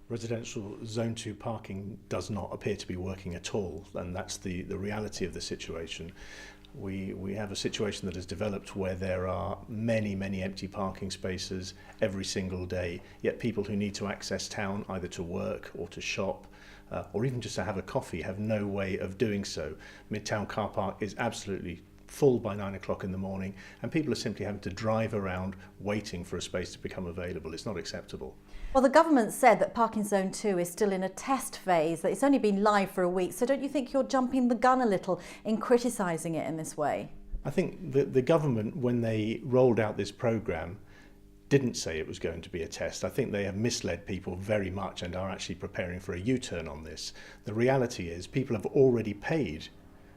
Residential Zone 2 parking does not appear to be working at all, and that's the reality of the situation. We have a situation that has developed where there are many empty parking spaces every single day, yet people who need to access town either to work or to shop or even just to have a coffee have no way of doing so. Midtown car park is absolutely full by 9 o'clock in the morning, and people are simply having to drive around waiting for a space to become available. It's not acceptable. Well, the government said that Parking Zone 2 is still in a test phase, that it's only been live for a week. So don't you think you're jumping the gun a little in criticising it in this way? I think the government, when they rolled out this programme, didn't say it was going to be a test. I think they have misled people very much and are actually preparing for a U-turn on this. The reality is people have already paid.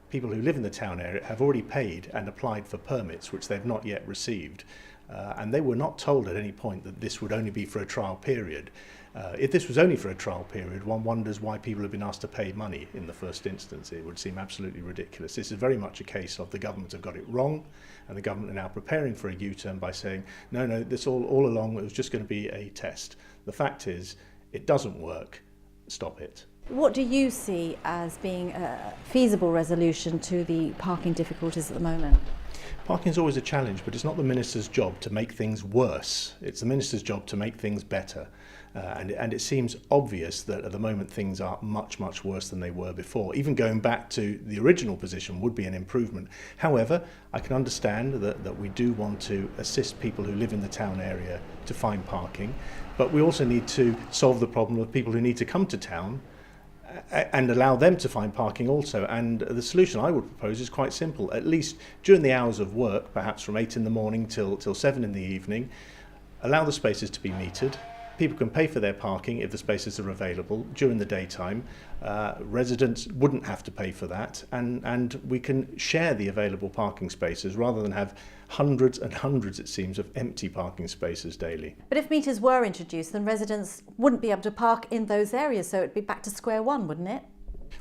People who live in the town area have already paid and applied for permits, which they've not yet received. And they were not told at any point that this would only be for a trial period. If this was only for a trial period, one wonders why people have been asked to pay money in the first instance. It would seem absolutely ridiculous. This is very much a case of the government have got it wrong, and the government are now preparing for a U-turn by saying, no, this all along it was just going to be a test. The fact is, it doesn't work. Stop it. What do you see as being a feasible resolution to the parking difficulties at the moment? Parking is always a challenge, but it's not the Minister's job to make things worse. It's the Minister's job to make things better. And it seems obvious that at the moment things are much worse than they were before. Even going back to the original position would be an improvement. However, I can understand that we do want to assist people who live in the town area to find parking, but we also need to solve the problem of people who need to come to town and allow them to find parking also. And the solution I would propose is quite simple. At least during the hours of work, perhaps from 8 in the morning till 7 in the evening, allow the spaces to be metered. People can pay for their parking if the spaces are available during the daytime. Residents wouldn't have to pay for that, and we can share the available parking spaces rather than have hundreds and hundreds, it seems, of empty parking spaces daily. But if meters were introduced, then residents wouldn't be able to park in those areas, so it'd be back to square one, wouldn't it?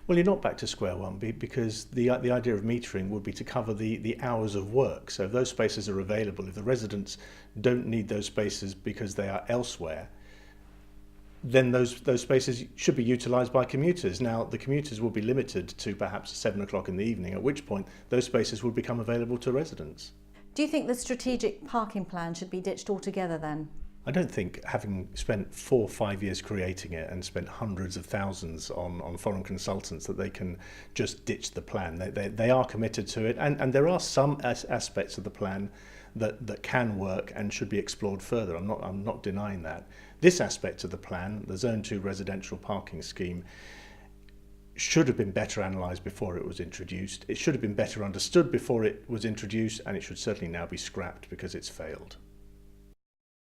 Well, you're not back to square one because the idea of metering would be to cover the hours of work. So if those spaces are available, if the residents don't need those spaces because they are elsewhere, then those spaces should be utilised by commuters. Now, the commuters will be limited to perhaps 7 o'clock in the evening, at which point those spaces will become available to residents. Do you think the strategic parking plan should be ditched altogether then? I don't think, having spent 4 or 5 years creating it and spent hundreds of thousands on foreign consultants, that they can just ditch the plan. They are committed to it, and there are some aspects of the plan that can work and should be explored further. I'm not denying that. This aspect of the plan, the Zone 2 residential parking scheme, should have been better analysed before it was introduced. It should have been better understood before it was introduced, and it should certainly now be scrapped because it's failed.